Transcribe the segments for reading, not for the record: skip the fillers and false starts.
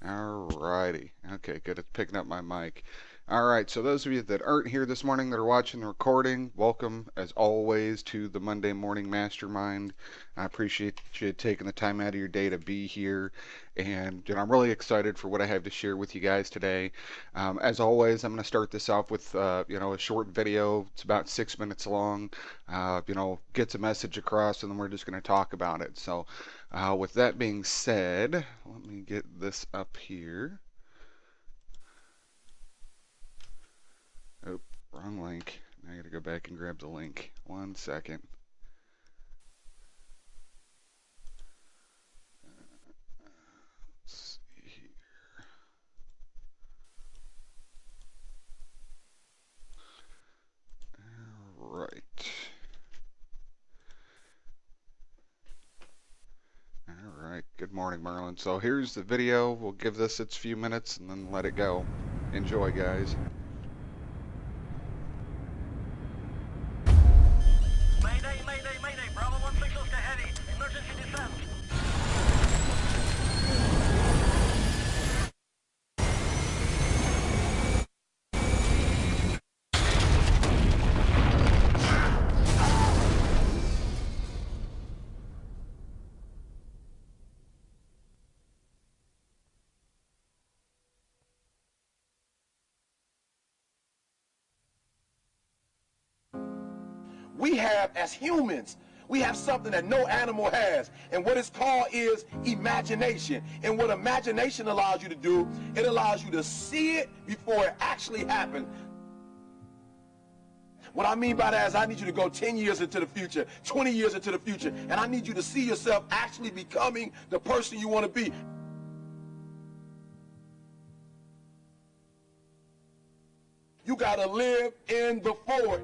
Alrighty. Okay, good. It's picking up my mic. Alright, so those of you that aren't here this morning that are watching the recording, welcome as always to the Monday Morning Mastermind. I appreciate you taking the time out of your day to be here, and I'm really excited for what I have to share with you guys today. As always, I'm going to start this off with a short video. It's about 6 minutes long. Gets a message across, and then we're just going to talk about it. So, with that being said, let me get this up here. Oh, wrong link. Now I gotta go back and grab the link. 1 second. Let's see here. All right. All right. Good morning, Merlin. So here's the video. We'll give this its few minutes and then let it go. Enjoy, guys. Mayday, mayday, mayday. Bravo 16 Oscar Heavy. Emergency descent. We have, as humans, we have something that no animal has, and what it's called is imagination. And what imagination allows you to do, it allows you to see it before it actually happened. What I mean by that is I need you to go 10 years into the future, 20 years into the future, and I need you to see yourself actually becoming the person you want to be. You got to live in the forward.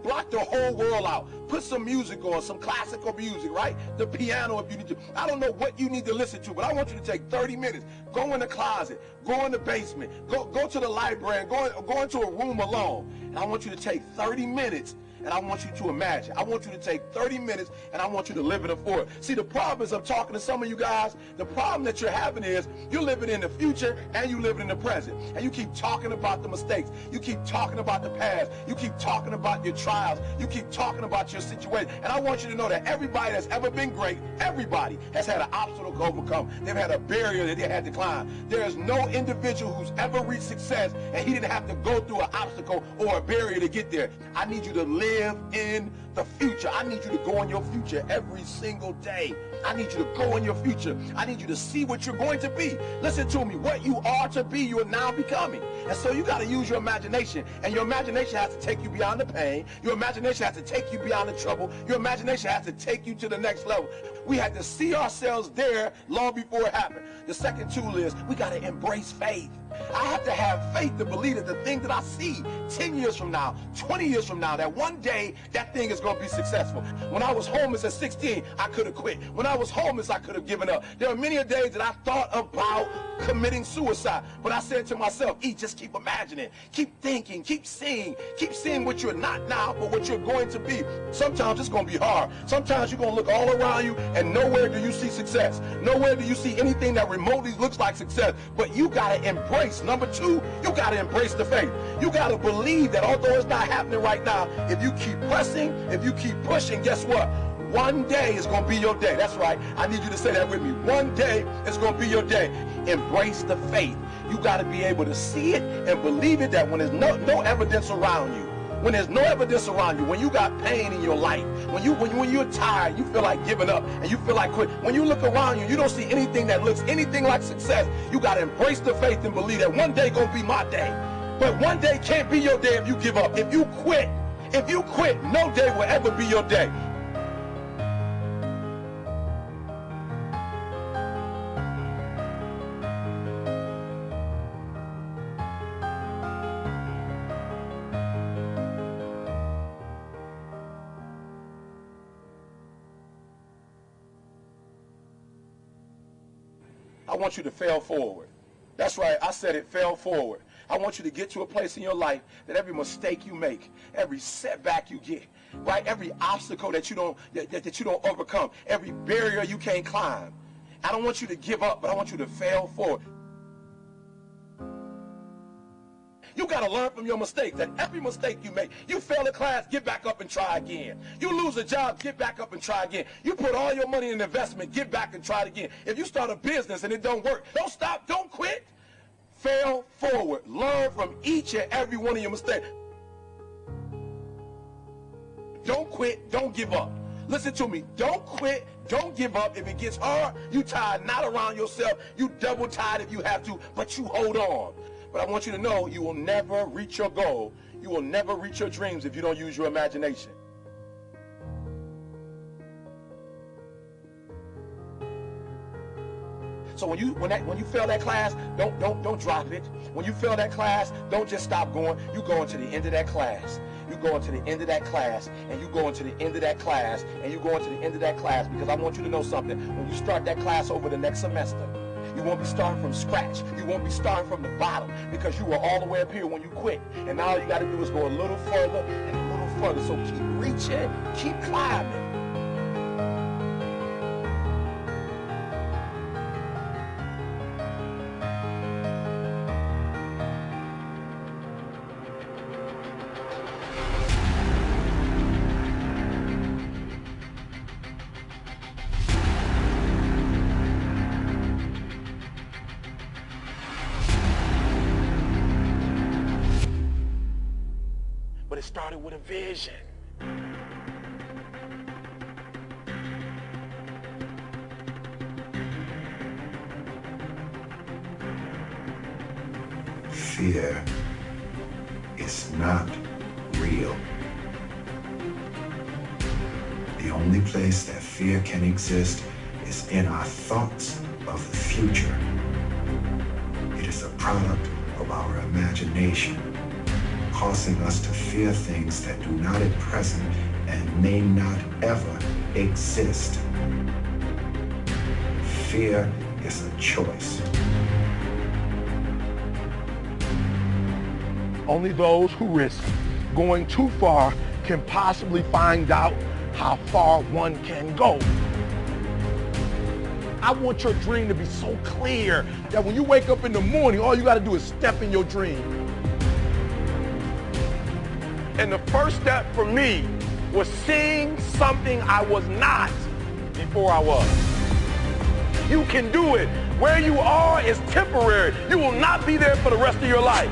Block the whole world out. Put some music on, some classical music, right? The piano if you need to. I don't know what you need to listen to, but I want you to take 30 minutes. Go in the closet. Go in the basement. Go to the library. Go into a room alone. And I want you to take 30 minutes and I want you to imagine. I want you to take 30 minutes and I want you to live in the forward. See, the problem is I'm talking to some of you guys. The problem that you're having is you're living in the future and you living in the present. And you keep talking about the mistakes. You keep talking about the past. You keep talking about your trials. You keep talking about your situation. And I want you to know that everybody that's ever been great, everybody has had an obstacle to overcome. They've had a barrier that they had to climb. There is no individual who's ever reached success and he didn't have to go through an obstacle or a barrier to get there. I need you to live in the future. I need you to go in your future every single day. I need you to go in your future. I need you to see what you're going to be. Listen to me. What you are to be, you are now becoming. And so you got to use your imagination. And your imagination has to take you beyond the pain. Your imagination has to take you beyond the trouble. Your imagination has to take you to the next level. We had to see ourselves there long before it happened. The second tool is we got to embrace faith. I have to have faith to believe that the thing that I see 10 years from now, 20 years from now, that one day that thing is going to be successful. When I was homeless at 16, I could have quit. When I was homeless, I could have given up. There are many days that I thought about committing suicide, but I said to myself, just keep imagining, keep thinking, keep seeing what you're not now, but what you're going to be. Sometimes it's going to be hard. Sometimes you're going to look all around you and nowhere do you see success. Nowhere do you see anything that remotely looks like success, but you got to embrace. Number two, you got to embrace the faith. You got to believe that although it's not happening right now, if you keep pressing, if you keep pushing, guess what? One day is going to be your day. That's right. I need you to say that with me. One day is going to be your day. Embrace the faith. You got to be able to see it and believe it, that when there's no evidence around you, when there's no evidence around you, when you got pain in your life, when you're tired, you feel like giving up and you feel like quit. When you look around you, you don't see anything that looks anything like success. You got to embrace the faith and believe that one day gonna be my day. But one day can't be your day if you give up. If you quit, no day will ever be your day. I want you to fail forward. That's right, I said it, fail forward. I want you to get to a place in your life that every mistake you make, every setback you get, right, every obstacle that you don't overcome, every barrier you can't climb, I don't want you to give up, but I want you to fail forward. You got to learn from your mistakes. And every mistake you make, you fail a class, get back up and try again. You lose a job, get back up and try again. You put all your money in investment, get back and try it again. If you start a business and it don't work, don't stop, don't quit. Fail forward. Learn from each and every one of your mistakes. Don't quit, don't give up. Listen to me, don't quit, don't give up. If it gets hard, you tie a knot around yourself, you double tie it if you have to, but you hold on. But I want you to know you will never reach your goal. You will never reach your dreams if you don't use your imagination. So when you fail that class, don't drop it. When you fail that class, don't just stop going. You go into the end of that class. You go into the end of that class, and you go into the end of that class, and you go into the end of that class, because I want you to know something. When you start that class over the next semester, you won't be starting from scratch. You won't be starting from the bottom, because you were all the way up here when you quit. And now all you got to do is go a little further and a little further. So keep reaching, keep climbing. But it started with a vision. Fear is not real. The only place that fear can exist is in our thoughts of the future. It is a product of our imagination, causing us to fear things that do not at present and may not ever exist. Fear is a choice. Only those who risk going too far can possibly find out how far one can go. I want your dream to be so clear that when you wake up in the morning, all you got to do is step in your dream. And the first step for me was seeing something I was not before I was. You can do it. Where you are is temporary. You will not be there for the rest of your life.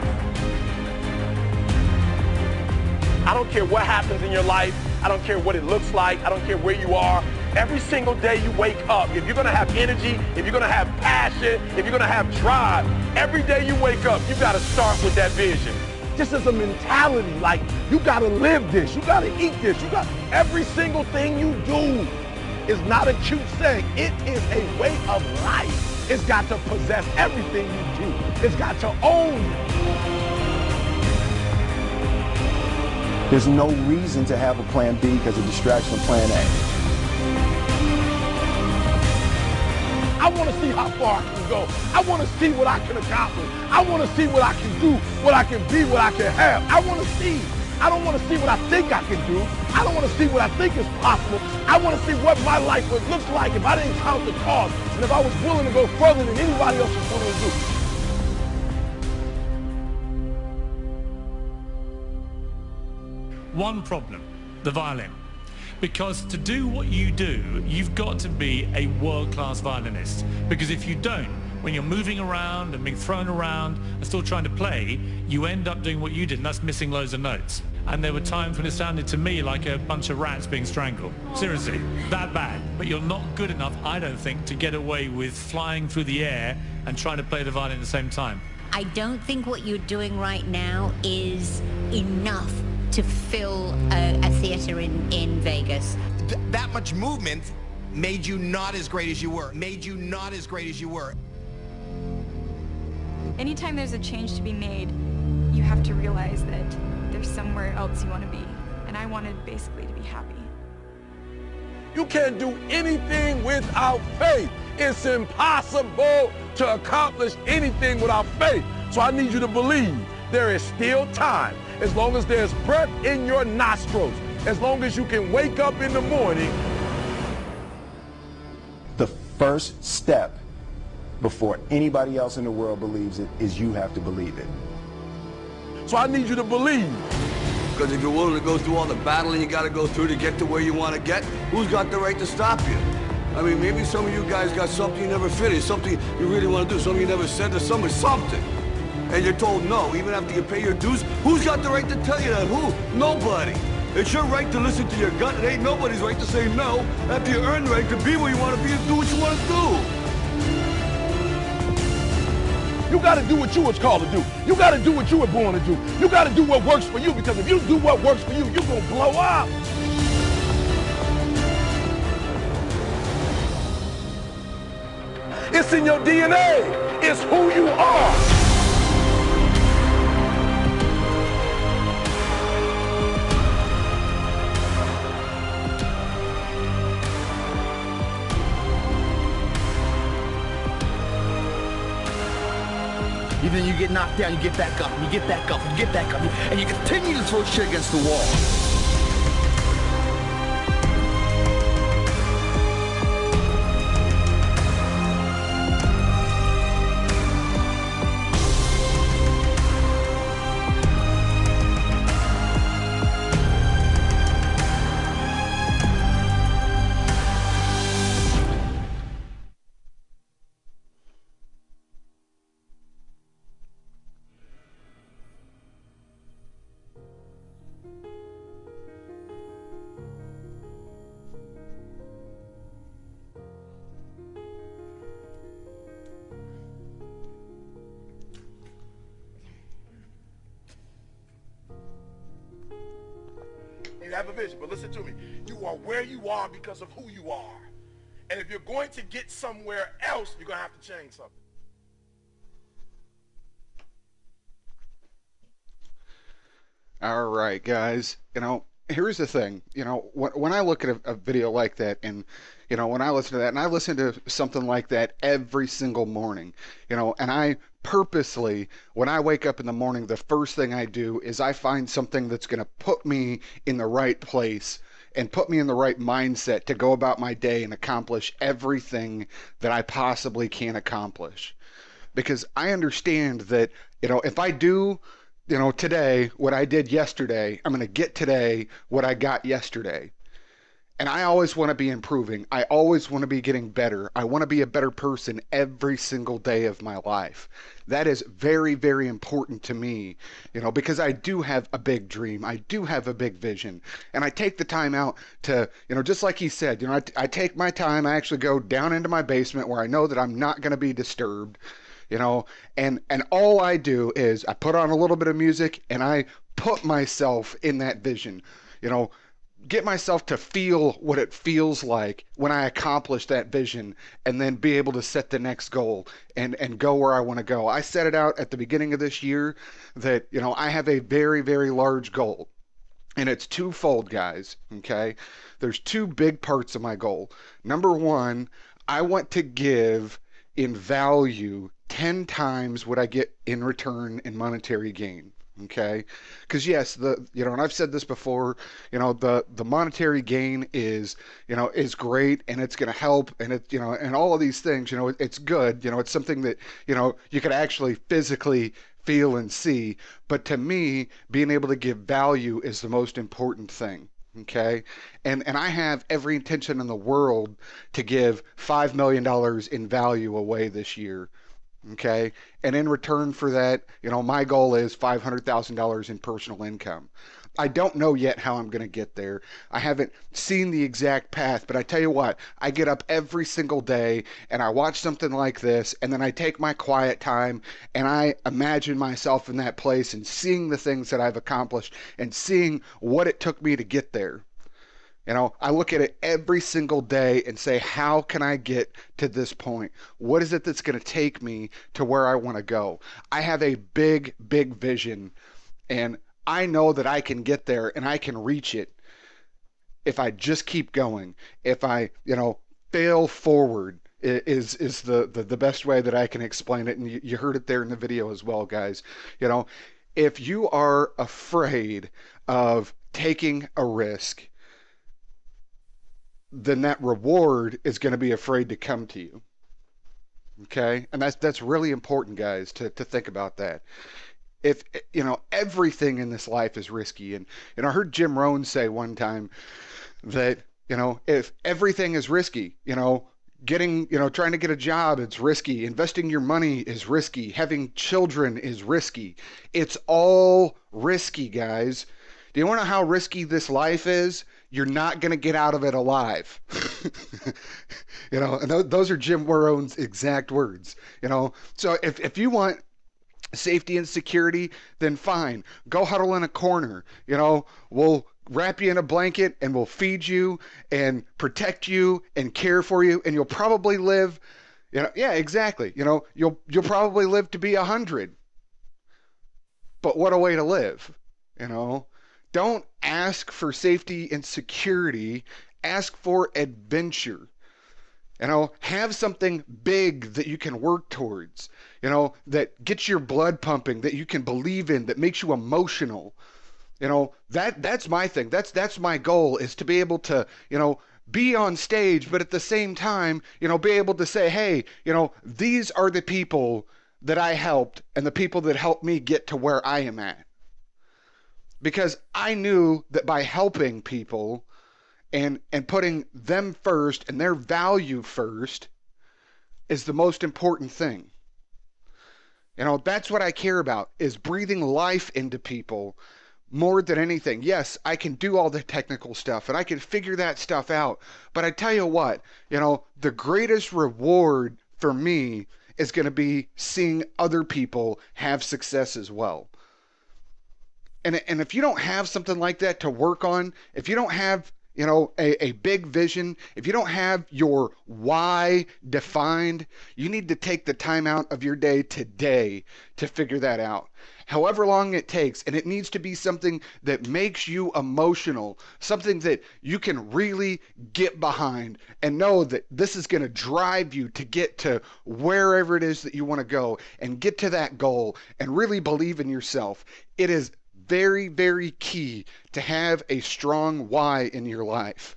I don't care what happens in your life. I don't care what it looks like. I don't care where you are. Every single day you wake up, if you're going to have energy, if you're going to have passion, if you're going to have drive, every day you wake up, you got to start with that vision. This is a mentality, like you got to live this, you got to eat this, you got every single thing you do is not a cute saying. It is a way of life. It's got to possess everything you do. It's got to own you. There's no reason to have a plan B because it distracts from plan A. I want to see how far I can go. I want to see what I can accomplish. I want to see what I can do, what I can be, what I can have. I want to see. I don't want to see what I think I can do. I don't want to see what I think is possible. I want to see what my life would look like if I didn't count the cost and if I was willing to go further than anybody else was willing to do. One problem, the violin. Because to do what you do, you've got to be a world-class violinist. Because if you don't, when you're moving around and being thrown around and still trying to play, you end up doing what you did, and that's missing loads of notes. And there were times when it sounded to me like a bunch of rats being strangled. Seriously, that bad. But you're not good enough, I don't think, to get away with flying through the air and trying to play the violin at the same time. I don't think what you're doing right now is enough to fill a theater in Vegas. That much movement made you not as great as you were. Anytime there's a change to be made, you have to realize that there's somewhere else you want to be. And I wanted basically to be happy. You can't do anything without faith. It's impossible to accomplish anything without faith. So I need you to believe there is still time. As long as there's breath in your nostrils, as long as you can wake up in the morning. The first step before anybody else in the world believes it is you have to believe it. So I need you to believe. Because if you're willing to go through all the battling you got to go through to get to where you want to get, who's got the right to stop you? I mean, maybe some of you guys got something you never finished, something you really want to do, something you never said to someone, something. And you're told no, even after you pay your dues. Who's got the right to tell you that? Who? Nobody. It's your right to listen to your gut. It ain't nobody's right to say no after you earn the right to be where you want to be and do what you want to do. You gotta do what you was called to do. You gotta do what you were born to do. You gotta do what works for you, because if you do what works for you, you're gonna blow up. It's in your DNA. It's who you are. Even you get knocked down, you get back up, and you get back up, and you get back up, and you continue to throw shit against the wall. You have a vision, but listen to me. You are where you are because of who you are. And if you're going to get somewhere else, you're going to have to change something. All right, guys. Here's the thing. When I look at a video like that, and when I listen to that, and I listen to something like that every single morning, and I purposely, when I wake up in the morning, the first thing I do is I find something that's going to put me in the right place and put me in the right mindset to go about my day and accomplish everything that I possibly can accomplish. Because I understand that, if I do today what I did yesterday, I'm going to get today what I got yesterday. And I always want to be improving. I always want to be getting better. I want to be a better person every single day of my life. That is very, very important to me, because I do have a big dream. I do have a big vision. And I take the time out to, just like he said, I take my time. I actually go down into my basement where I know that I'm not going to be disturbed. And all I do is I put on a little bit of music and I put myself in that vision, get myself to feel what it feels like when I accomplish that vision, and then be able to set the next goal and go where I want to go. I set it out at the beginning of this year that, I have a very, very large goal. And it's twofold, guys, okay? There's two big parts of my goal. Number one, I want to give in value 10 times what I get in return in monetary gain. Okay, because yes, and I've said this before, the monetary gain is great, and it's going to help, and and all of these things, it's good, it's something that you could actually physically feel and see. But to me, being able to give value is the most important thing. Okay, and I have every intention in the world to give $5 million in value away this year. Okay, and in return for that, my goal is $500,000 in personal income. I don't know yet how I'm going to get there. I haven't seen the exact path, but I tell you what, I get up every single day and I watch something like this, and then I take my quiet time and I imagine myself in that place and seeing the things that I've accomplished and seeing what it took me to get there. I look at it every single day and say, how can I get to this point? What is it that's going to take me to where I want to go? I have a big, big vision, and I know that I can get there and I can reach it if I just keep going. If I, fail forward is the best way that I can explain it. And you heard it there in the video as well, guys. If you are afraid of taking a risk, then that reward is going to be afraid to come to you. Okay? And that's really important, guys, to think about that. If everything in this life is risky, and I heard Jim Rohn say one time that if everything is risky, getting trying to get a job, it's risky, investing your money is risky, having children is risky, it's all risky, guys. Do you want to know how risky this life is? You're not going to get out of it alive. And those are Jim Rohn's exact words. So if you want safety and security, then fine. Go huddle in a corner. We'll wrap you in a blanket and we'll feed you and protect you and care for you, and you'll probably live, yeah, exactly. You'll probably live to be 100. But what a way to live, Don't ask for safety and security. Ask for adventure. Have something big that you can work towards, that gets your blood pumping, that you can believe in, that makes you emotional. That's my thing. That's my goal, is to be able to, be on stage, but at the same time, be able to say, hey, these are the people that I helped and the people that helped me get to where I am at. Because I knew that by helping people and putting them first and their value first is the most important thing. That's what I care about, is breathing life into people more than anything. Yes, I can do all the technical stuff and I can figure that stuff out. But I tell you what, the greatest reward for me is going to be seeing other people have success as well. And if you don't have something like that to work on, if you don't have a big vision, if you don't have your why defined, you need to take the time out of your day today to figure that out. However long it takes, and it needs to be something that makes you emotional, something that you can really get behind and know that this is going to drive you to get to wherever it is that you want to go and get to that goal and really believe in yourself. It is very, very key to have a strong why in your life.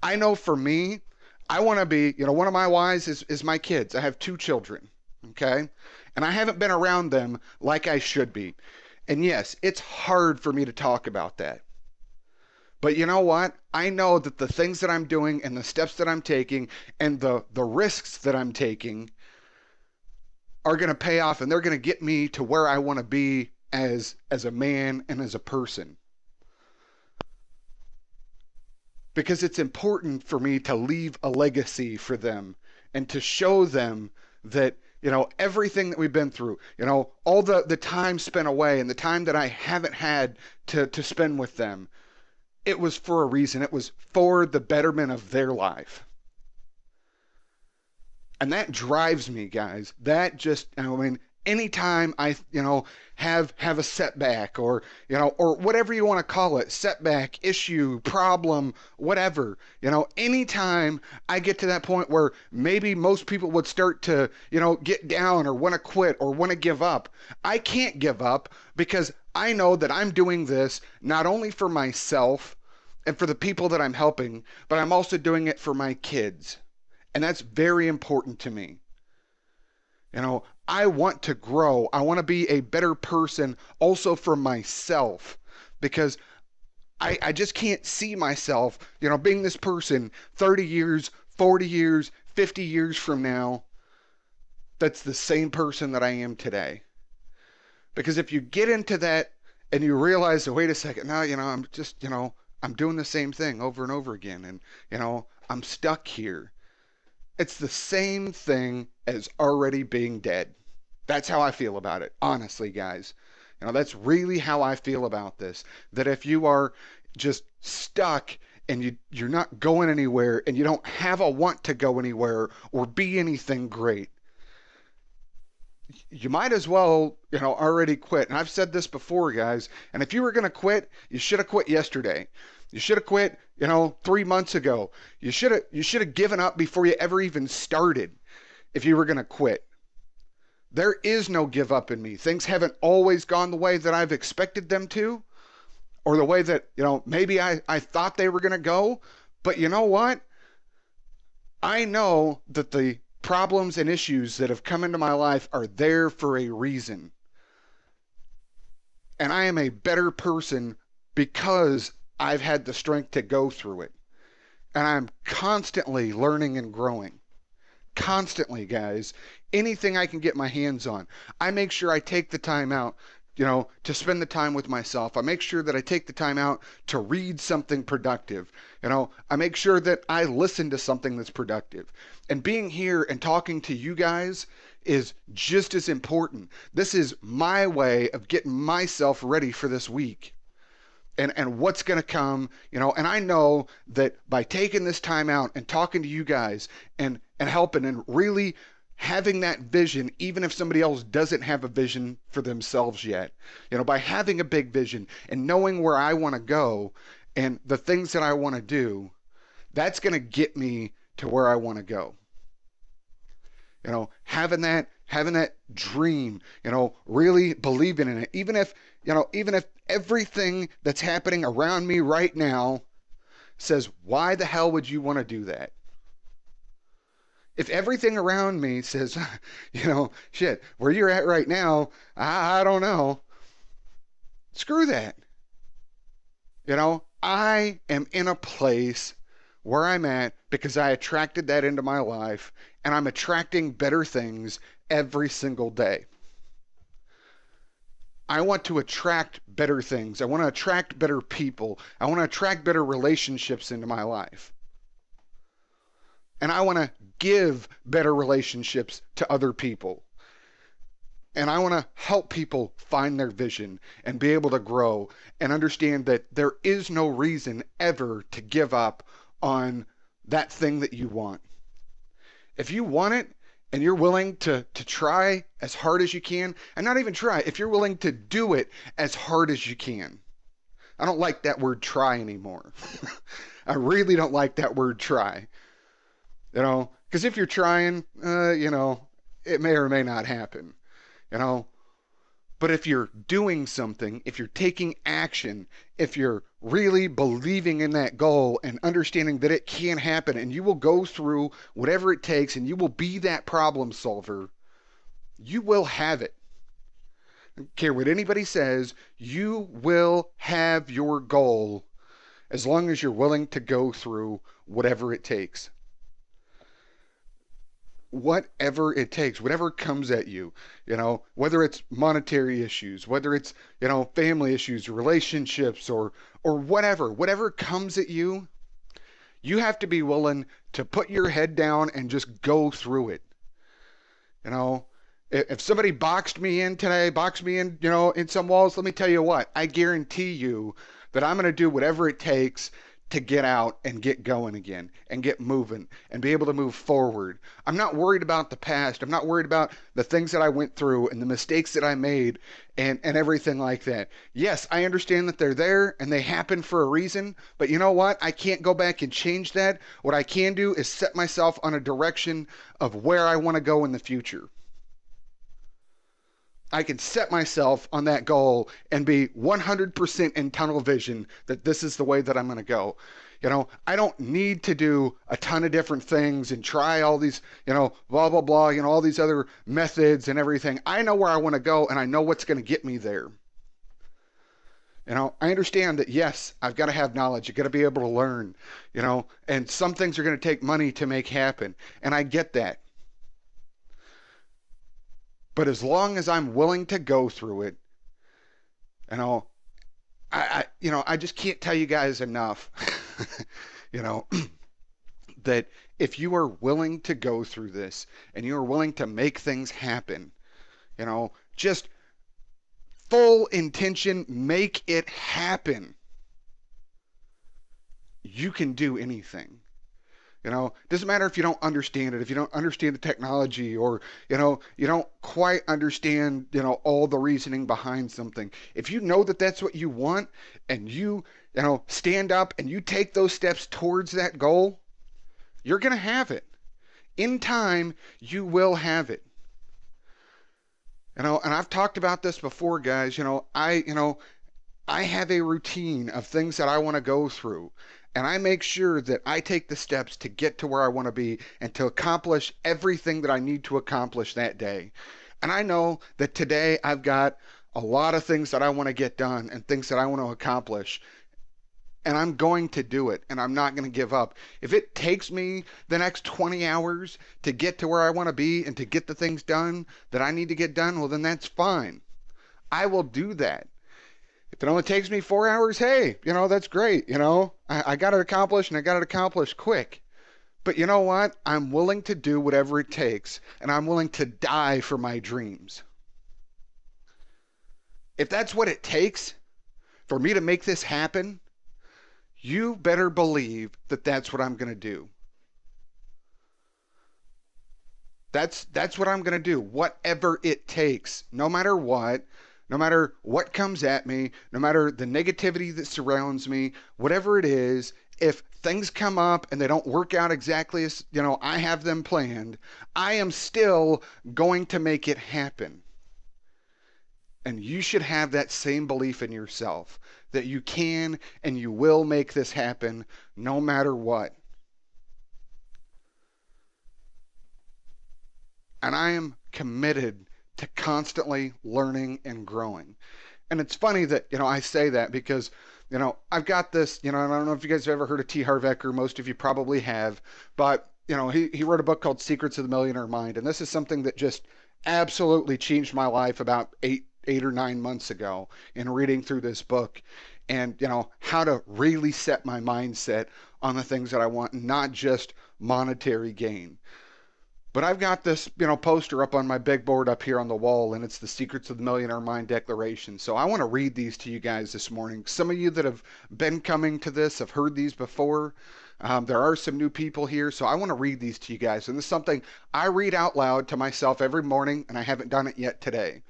I know for me, I want to be, one of my whys is my kids. I have 2 children, okay? And I haven't been around them like I should be. And yes, it's hard for me to talk about that. But you know what? I know that the things that I'm doing and the steps that I'm taking and the risks that I'm taking are going to pay off, and they're going to get me to where I want to be as a man and as a person. Because it's important for me to leave a legacy for them and to show them that, everything that we've been through, all the time spent away and the time that I haven't had to spend with them, it was for a reason. It was for the betterment of their life. And that drives me, guys. That just, anytime I, have a setback or whatever you want to call it, setback, issue, problem, whatever, anytime I get to that point where maybe most people would start to, get down or want to quit or want to give up, I can't give up, because I know that I'm doing this not only for myself and for the people that I'm helping, but I'm also doing it for my kids. And that's very important to me. I want to grow. I want to be a better person also for myself, because I just can't see myself, being this person 30 years, 40 years, 50 years from now that's the same person that I am today. Because if you get into that and you realize, oh, wait a second, now, I'm just, I'm doing the same thing over and over again, and, I'm stuck here. It's the same thing as already being dead. That's how I feel about it, honestly, guys. That's really how I feel about this. That if you are just stuck and you're not going anywhere and you don't have a want to go anywhere or be anything great, you might as well, already quit. And I've said this before, guys. And if you were going to quit, you should have quit yesterday. You should have quit, 3 months ago. You should have given up before you ever even started if you were going to quit. There is no give up in me. Things haven't always gone the way that I've expected them to, or the way that, maybe I thought they were going to go, But you know what? I know that the problems and issues that have come into my life are there for a reason. And I am a better person because I've had the strength to go through it. And I'm constantly learning and growing. Constantly, guys. Anything I can get my hands on, I make sure I take the time out, to spend the time with myself. I make sure that I take the time out to read something productive. I make sure that I listen to something that's productive. And being here and talking to you guys is just as important. This is my way of getting myself ready for this week. And what's going to come, and I know that by taking this time out and talking to you guys and helping and really having that vision, even if somebody else doesn't have a vision for themselves yet, by having a big vision and knowing where I want to go and the things that I want to do, that's going to get me to where I want to go. Having that dream, really believing in it, even if everything that's happening around me right now says, why the hell would you want to do that? If everything around me says, shit, where you're at right now, I don't know. Screw that. I am in a place where I'm at because I attracted that into my life, and I'm attracting better things every single day. I want to attract better things. I want to attract better people. I want to attract better relationships into my life. And I want to give better relationships to other people. And I want to help people find their vision and be able to grow and understand that there is no reason ever to give up on that thing that you want. If you want it and you're willing to try as hard as you can, and not even try, if you're willing to do it as hard as you can. I don't like that word try anymore. I really don't like that word try. Because if you're trying, it may or may not happen. But if you're doing something, if you're taking action, if you're really believing in that goal and understanding that it can happen and you will go through whatever it takes and you will be that problem solver, you will have it. I don't care what anybody says, you will have your goal as long as you're willing to go through whatever it takes. Whatever it takes, whatever comes at you, whether it's monetary issues, whether it's, family issues, relationships, or whatever comes at you, you have to be willing to put your head down and just go through it. If somebody boxed me in today, in some walls, let me tell you what, I guarantee you that I'm going to do whatever it takes to get out and get going again and get moving and be able to move forward. I'm not worried about the past. I'm not worried about the things that I went through and the mistakes that I made and everything like that. Yes, I understand that they're there and they happen for a reason, but you know what? I can't go back and change that. What I can do is set myself on a direction of where I want to go in the future. I can set myself on that goal and be 100% in tunnel vision that this is the way that I'm going to go. I don't need to do a ton of different things and try all these, blah, blah, blah, all these other methods and everything. I know where I want to go and I know what's going to get me there. I understand that, yes, I've got to have knowledge. I've got to be able to learn, and some things are going to take money to make happen. And I get that. But as long as I'm willing to go through it, I just can't tell you guys enough, that if you are willing to go through this and you are willing to make things happen, just full intention, make it happen. You can do anything. It doesn't matter if you don't understand it, if you don't understand the technology, or, you don't quite understand, all the reasoning behind something. If you know that that's what you want and you stand up and you take those steps towards that goal, you're going to have it. In time, you will have it. And I've talked about this before, guys. I have a routine of things that I want to go through. and I make sure that I take the steps to get to where I want to be and to accomplish everything that I need to accomplish that day. And I know that today I've got a lot of things that I want to get done and things that I want to accomplish. And I'm going to do it, and I'm not going to give up. If it takes me the next 20 hours to get to where I want to be and to get the things done that I need to get done, well, then that's fine. I will do that. If it only takes me 4 hours, hey, that's great. I got it accomplished, and I got it accomplished quick. But you know what? I'm willing to do whatever it takes, and I'm willing to die for my dreams. If that's what it takes for me to make this happen, you better believe that that's what I'm going to do. That's what I'm going to do, whatever it takes, no matter what comes at me, no matter the negativity that surrounds me, whatever it is. If things come up and they don't work out exactly as, I have them planned, I am still going to make it happen. And you should have that same belief in yourself, that you can and you will make this happen no matter what. And I am committed to constantly learning and growing. And it's funny that, I say that because, I've got this, I don't know if you guys have ever heard of T. Harv Eker. Most of you probably have. But, he wrote a book called Secrets of the Millionaire Mind. And this is something that just absolutely changed my life about 8 or 9 months ago in reading through this book, and how to really set my mindset on the things that I want, not just monetary gain. But I've got this poster up on my big board up here on the wall, and it's the Secrets of the Millionaire Mind Declaration. So I want to read these to you guys this morning. Some of you that have been coming to this have heard these before. There are some new people here, so I want to read these to you guys. And this is something I read out loud to myself every morning, and I haven't done it yet today.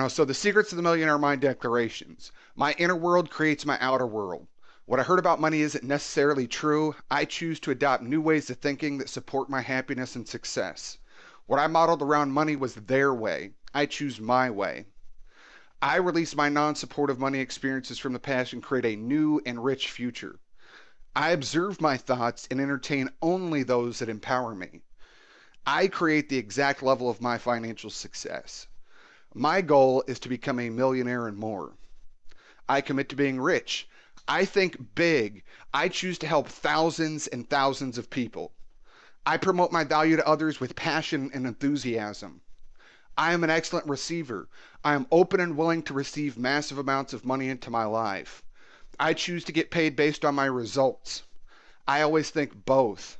So the Secrets of the Millionaire Mind Declarations. My inner world creates my outer world. What I heard about money isn't necessarily true. I choose to adopt new ways of thinking that support my happiness and success. What I modeled around money was their way. I choose my way. I release my non-supportive money experiences from the past and create a new and rich future. I observe my thoughts and entertain only those that empower me. I create the exact level of my financial success. My goal is to become a millionaire and more. I commit to being rich. I think big. I choose to help thousands and thousands of people. I promote my value to others with passion and enthusiasm. I am an excellent receiver. I am open and willing to receive massive amounts of money into my life. I choose to get paid based on my results. I always think both.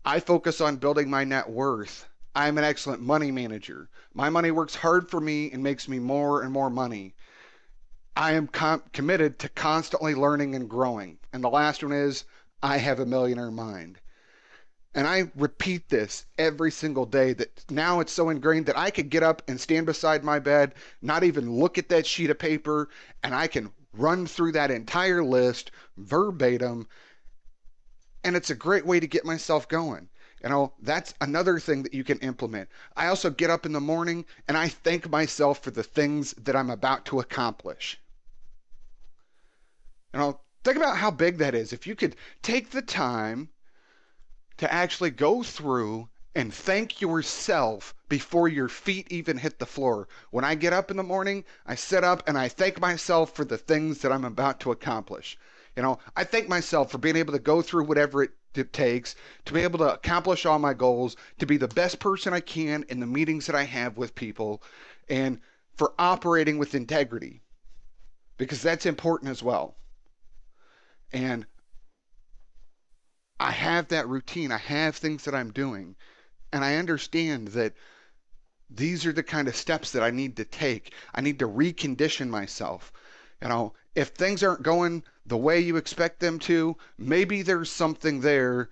I focus on building my net worth. I am an excellent money manager. My money works hard for me and makes me more and more money. I am committed to constantly learning and growing. And the last one is, I have a millionaire mind. And I repeat this every single day, that now it's so ingrained that I could get up and stand beside my bed, not even look at that sheet of paper, and I can run through that entire list verbatim. And it's a great way to get myself going. That's another thing that you can implement. I also get up in the morning and I thank myself for the things that I'm about to accomplish. Think about how big that is. If you could take the time to actually go through and thank yourself before your feet even hit the floor. When I get up in the morning, I sit up and I thank myself for the things that I'm about to accomplish. I thank myself for being able to go through whatever it takes to be able to accomplish all my goals, to be the best person I can in the meetings that I have with people, and for operating with integrity, because that's important as well. And I have that routine. I have things that I'm doing, and I understand that these are the kind of steps that I need to take. I need to recondition myself. If things aren't going the way you expect them to, maybe there's something there,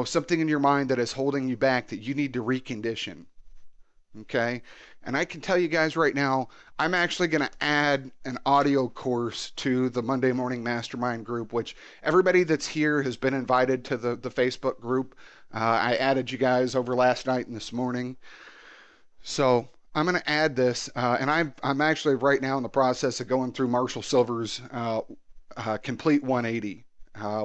something in your mind that is holding you back that you need to recondition. Okay? And I can tell you guys right now, I'm actually going to add an audio course to the Monday Morning Mastermind group, which everybody that's here has been invited to the Facebook group. I added you guys over last night and this morning. So I'm going to add this, and I'm actually right now in the process of going through Marshall Silver's Complete 180.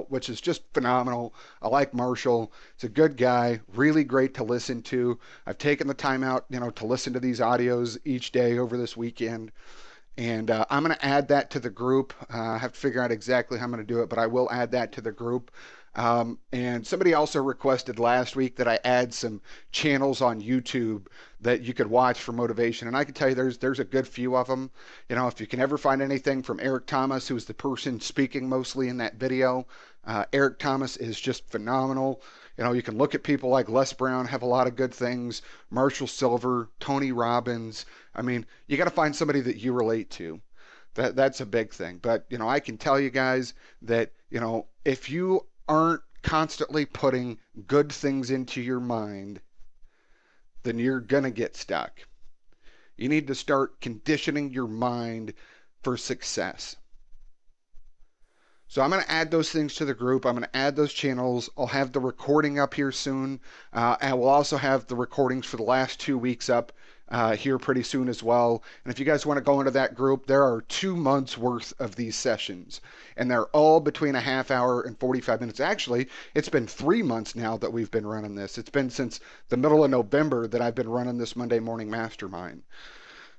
which is just phenomenal. I like Marshall. It's a good guy, really great to listen to. I've taken the time out, to listen to these audios each day over this weekend. And I'm going to add that to the group. I have to figure out exactly how I'm going to do it, but I will add that to the group. And somebody also requested last week that I add some channels on YouTube that you could watch for motivation. And I can tell you there's a good few of them. If you can ever find anything from Eric Thomas, who's the person speaking mostly in that video, Eric Thomas is just phenomenal. You can look at people like Les Brown, have a lot of good things, Marshall Silver, Tony Robbins. I mean, you got to find somebody that you relate to. That's a big thing. But, I can tell you guys that, if you aren't constantly putting good things into your mind, then you're going to get stuck. You need to start conditioning your mind for success. So I'm going to add those things to the group. I'm going to add those channels. I'll have the recording up here soon. And we'll also have the recordings for the last 2 weeks up here pretty soon as well. And if you guys want to go into that group, there are 2 months worth of these sessions. And they're all between a half hour and 45 minutes. Actually, it's been 3 months now that we've been running this. It's been since the middle of November that I've been running this Monday Morning Mastermind.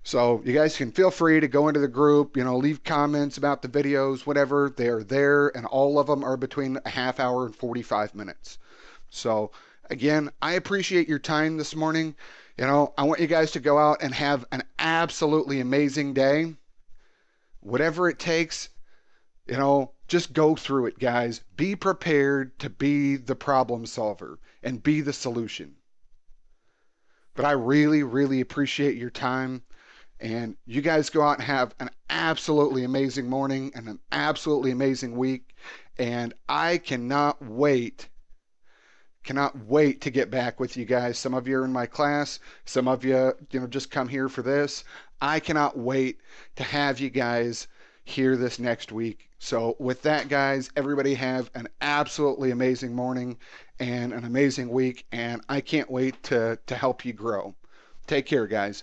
So you guys can feel free to go into the group, leave comments about the videos, whatever. They're there, and all of them are between a half hour and 45 minutes. So again, I appreciate your time this morning. I want you guys to go out and have an absolutely amazing day. Whatever it takes, just go through it, guys. Be prepared to be the problem solver and be the solution. But I really, really appreciate your time. And you guys go out and have an absolutely amazing morning and an absolutely amazing week. And I cannot wait to get back with you guys. Some of you are in my class. Some of you, just come here for this. I cannot wait to have you guys here this next week. So with that, guys, everybody have an absolutely amazing morning and an amazing week. And I can't wait to help you grow. Take care, guys.